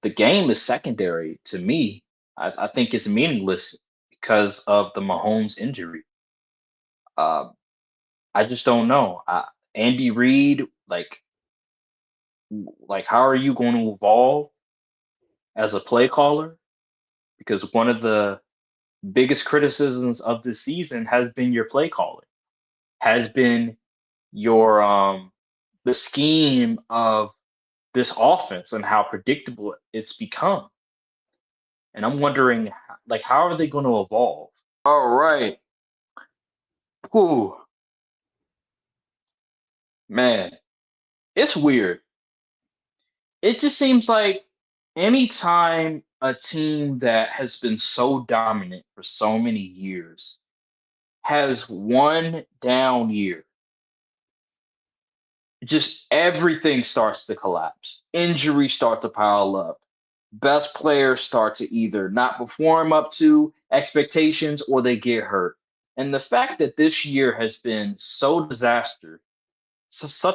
The game is secondary to me. I think it's meaningless because of the Mahomes injury. Uh, I just don't know. Andy Reid, like how are you going to evolve as a play caller? Because one of the biggest criticisms of this season has been your play calling, has been your the scheme of this offense and how predictable it's become. And I'm wondering, like, how are they going to evolve? All right. Whew, man, it's weird. It just seems like anytime a team that has been so dominant for so many years has one down year, just everything starts to collapse. Injuries start to pile up. Best players start to either not perform up to expectations or they get hurt. And the fact that this year has been such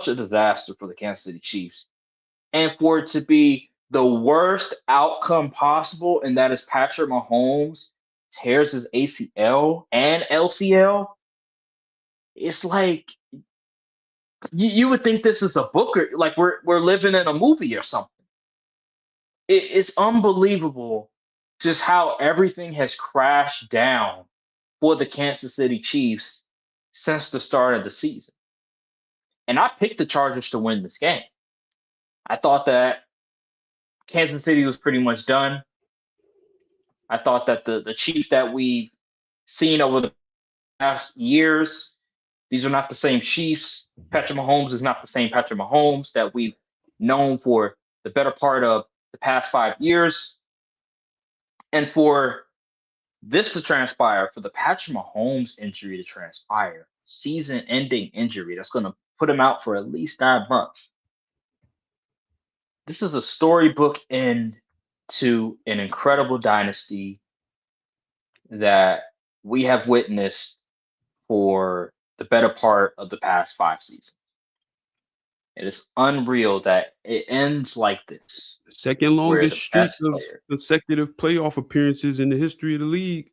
a disaster for the Kansas City Chiefs, and for it to be the worst outcome possible, and that is Patrick Mahomes tears his ACL and LCL, it's like you would think this is a book or like we're living in a movie or something. It's unbelievable just how everything has crashed down for the Kansas City Chiefs since the start of the season. And I picked the Chargers to win this game. I thought that Kansas City was pretty much done. I thought that the Chiefs that we've seen over the past years, these are not the same Chiefs. Patrick Mahomes is not the same Patrick Mahomes that we've known for the better part of the past 5 years. And for this to transpire, for the Patrick Mahomes injury to transpire, season ending injury that's going to put him out for at least 9 months. This is a storybook end to an incredible dynasty that we have witnessed for the better part of the past 5 seasons. It is unreal that it ends like this, Second where longest the streak best of player consecutive playoff appearances in the history of the league.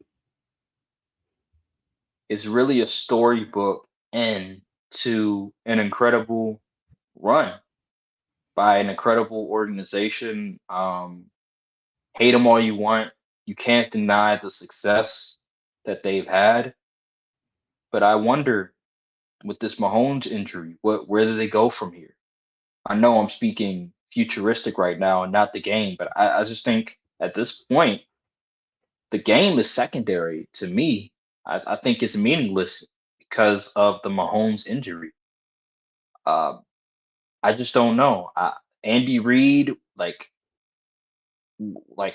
is really a storybook end to an incredible run by an incredible organization. Hate them all you want. You can't deny the success that they've had. But I wonder with this Mahomes injury, where do they go from here? I know I'm speaking futuristic right now and not the game, but I just think at this point, the game is secondary to me. I think it's meaningless because of the Mahomes injury. Uh, I just don't know. Andy Reid, like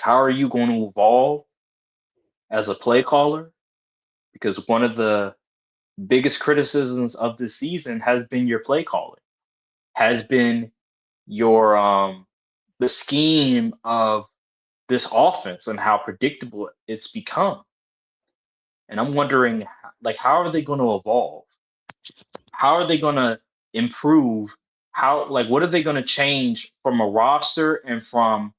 how are you going to evolve as a play caller? Because one of the biggest criticisms of this season has been your play calling, has been your the scheme of this offense and how predictable it's become. And I'm wondering, like, how are they going to evolve? How are they going to improve? Like, what are they going to change from a roster and from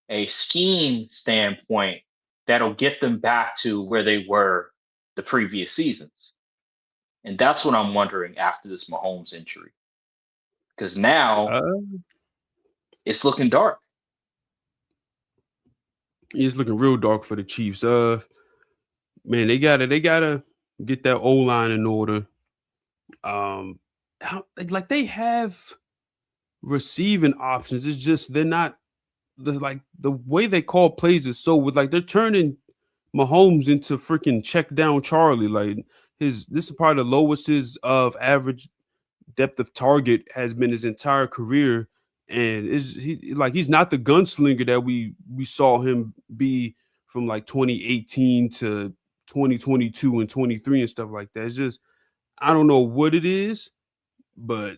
a scheme standpoint that'll get them back to where they were the previous seasons? And that's what I'm wondering after this Mahomes injury, because now Uh, it's looking dark. it's looking real dark for the Chiefs. Man, they gotta get that O line in order. Um, like they have receiving options. It's just they're not the way they call plays is so with like they're turning Mahomes into freaking check down Charlie. Like his this is probably the lowest his of average depth of target has been his entire career. And is he like he's not the gunslinger that we saw him be from like 2018 to 2022 and 23 and stuff like that. It's just I don't know what it is, but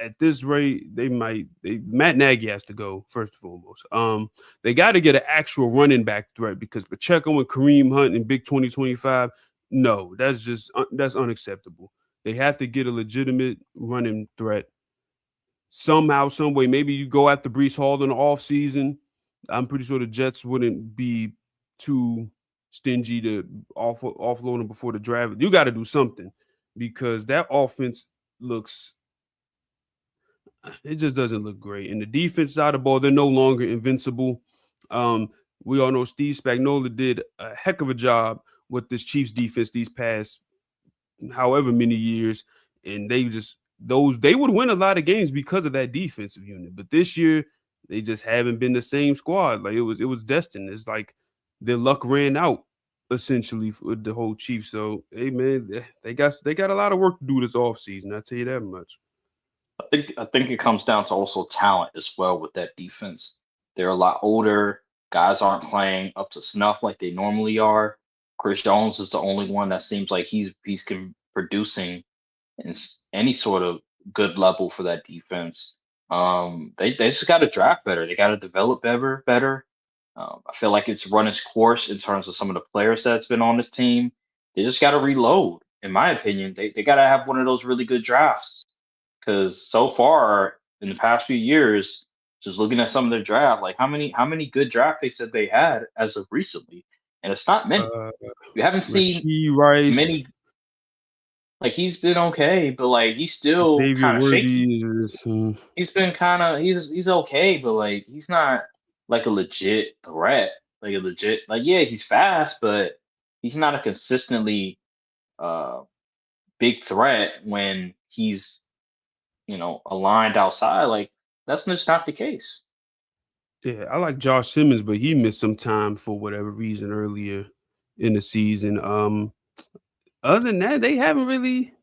at this rate, Matt Nagy has to go first and foremost. They got to get an actual running back threat because Pacheco and Kareem Hunt in Big 2025, no, that's unacceptable. They have to get a legitimate running threat somehow, some way. Maybe you go after Brees Hall in the offseason. I'm pretty sure the Jets wouldn't be too stingy to offload him before the draft. You got to do something because that offense looks it just doesn't look great. And the defense side of the ball, they're no longer invincible. Um, we all know Steve Spagnuolo did a heck of a job with this Chiefs defense these past however many years, and they would win a lot of games because of that defensive unit. But this year, they just haven't been the same squad. Like it was destined. It's like their luck ran out essentially with the whole Chiefs. So hey man, they got a lot of work to do this offseason. I tell you that much. I think it comes down to also talent as well with that defense. They're a lot older. Guys aren't playing up to snuff like they normally are. Chris Jones is the only one that seems like producing in any sort of good level for that defense. They just got to draft better. They got to develop better. I feel like it's run its course in terms of some of the players that's been on this team. They just got to reload. In my opinion, they got to have one of those really good drafts because so far in the past few years, just looking at some of their draft, like how many good draft picks have they had as of recently? And it's not many. Uh, We haven't seen Rasheed Rice, many. Like he's been okay, but like he's still Xavier kind of shaky. Worthy is He's been kind of he's okay, but like he's not like a legit threat. Like a legit yeah, he's fast, but he's not a consistently uh big threat when he's aligned outside. Like that's just not the case. yeah. I like Josh Simmons, but he missed some time for whatever reason earlier in the season. Other than that, they haven't really.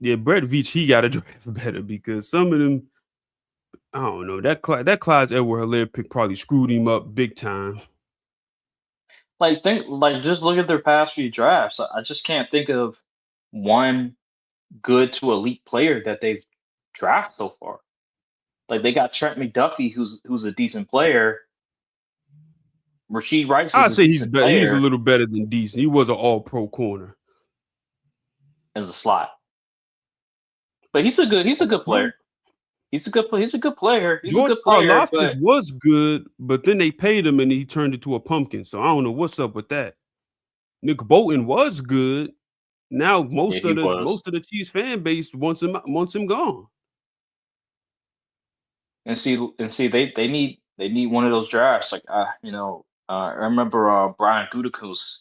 Yeah, Brett Veach, he got to draft better because some of them, I don't know. That Clyde Edward-Helaire pick probably screwed him up big time. Just look at their past few drafts. I just can't think of one good to elite player that they've drafted so far. Like they got Trent McDuffie, who's a decent player. Rasheed Rice is I'd a say he's decent better. He's a player little better than decent. He was an All-Pro corner. as a slot, but he's a good All-Pro. player. He's a good player. He's a George good player, Karlaftis but was good, but then they paid him and he turned into a pumpkin. So I don't know what's up with that. Nick Bolton was good. Now yeah, most he of the was. most of the Chiefs fan base wants him gone. And see, they need one of those drafts. Like I remember Brian Gutekunst.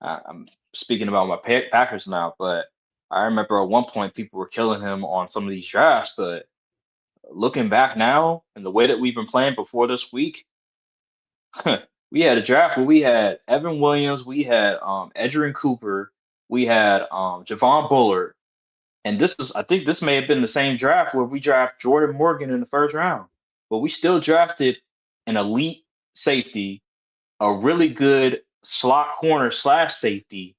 I'm speaking about my Packers now, but I remember at one point people were killing him on some of these drafts. But looking back now and the way that we've been playing before this week, we had a draft where we had Evan Williams, we had Edgerrin Cooper, we had Javon Bullard, and I think this may have been the same draft where we draft Jordan Morgan in the first round, but we still drafted an elite safety, a really good slot corner slash safety,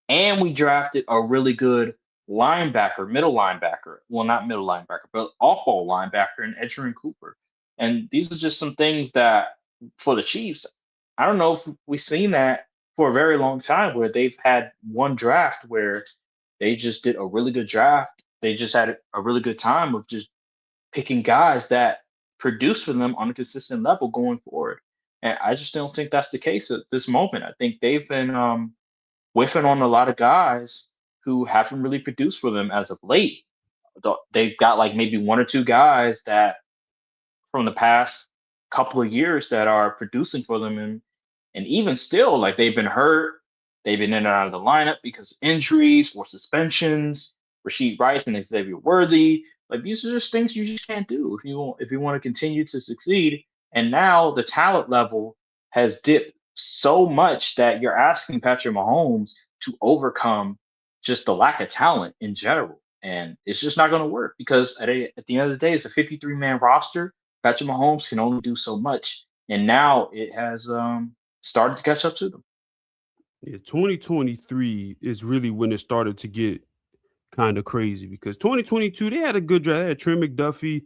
and we drafted a really good linebacker, middle linebacker. Well, not middle linebacker, but off-ball linebacker in Edgerrin Cooper. And these are just some things that for the Chiefs, I don't know if we've seen that for a very long time where they've had one draft where they just did a really good draft. They just had a really good time of just picking guys that produce for them on a consistent level going forward. And I just don't think that's the case at this moment. I think they've been whiffing on a lot of guys who haven't really produced for them as of late. They've got like maybe one or two guys that from the past couple of years that are producing for them, and even still, like they've been hurt, they've been in and out of the lineup because of injuries or suspensions. Rasheed Rice and Xavier Worthy, like these are just things you just can't do if you want to continue to succeed. And now the talent level has dipped so much that you're asking Patrick Mahomes to overcome just the lack of talent in general. And it's just not going to work because at the end of the day, it's a 53-man roster. Patrick Mahomes can only do so much. And now it has started to catch up to them. Yeah, 2023 is really when it started to get kind of crazy because 2022 they had a good draft. They had Trent McDuffie,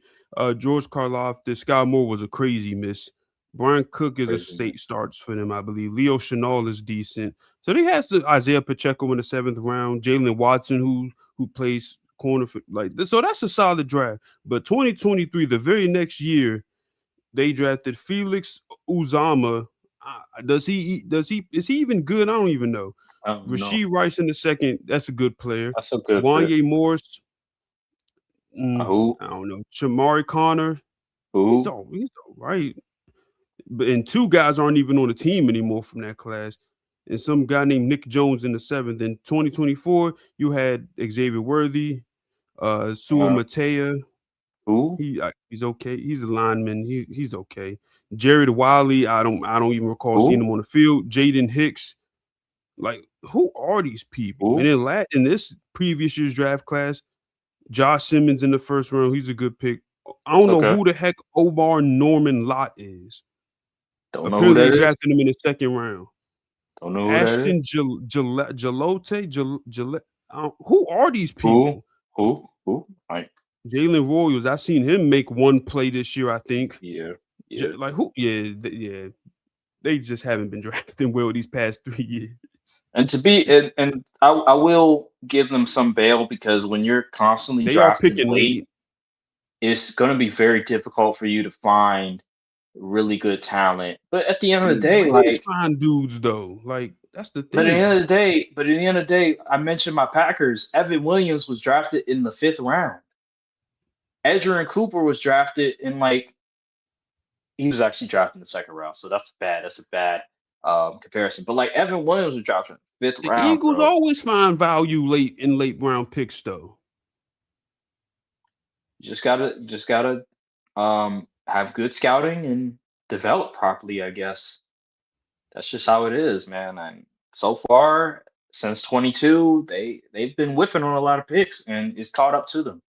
George Karlaftis, Sky Moore was a crazy miss. Brian Cook is a Crazy, man. state starts for them, I believe. Leo Chenal is decent. So they had Isaiah Pacheco in the seventh round, Jalen Watson who plays corner for like this. So that's a solid draft. But 2023, the very next year, they drafted Felix Uzama. Is he even good? I don't even know. I don't know. Rasheed Rice in the second. That's a good player. That's a good pick. Wanye Morris. Who? I don't know. Shamari Connor. Who? He's all right. But and two guys aren't even on the team anymore from that class. And some guy named Nick Jones in the seventh. In 2024, you had Xavier Worthy, Sua Uh, Matea. who? He's okay. He's a lineman. He's okay. Jared Wiley. I don't even recall seeing him Who? on the field. Jaden Hicks. Like, who are these people? And Who? in this previous year's draft class, Josh Simmons in the first round. He's a good pick. I don't know Okay. who the heck Omar Norman Lott is. Don't know who Apparently, they that is. drafted him in the second round. Don't know who that is. Ashton Jalote. Who are these Who? people? Who? Like, Jalen Royals. I seen him make one play this year. I think. yeah, yeah. Like who? Yeah, yeah. They just haven't been drafting well these past 3 years. And to be and I will give them some bail because when you're constantly They are drafting picking late, late. it's going to be very difficult for you to find really good talent. But at the end I of the mean, day, Rams like, find dudes though. Like that's the but at the thing. end of the day, I mentioned my Packers. Evan Williams was drafted in the fifth round. Edgerrin Cooper was drafted in like he was actually drafted in the second round, so that's bad. That's a bad comparison. But like Evan Williams was drafted in the fifth The round, Eagles bro. always find value late in late round picks though. You just gotta have good scouting and develop properly, I guess. That's just how it is, man. And so far, since 22, they've been whiffing on a lot of picks and it's caught up to them.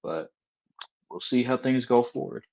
But we'll see how things go forward.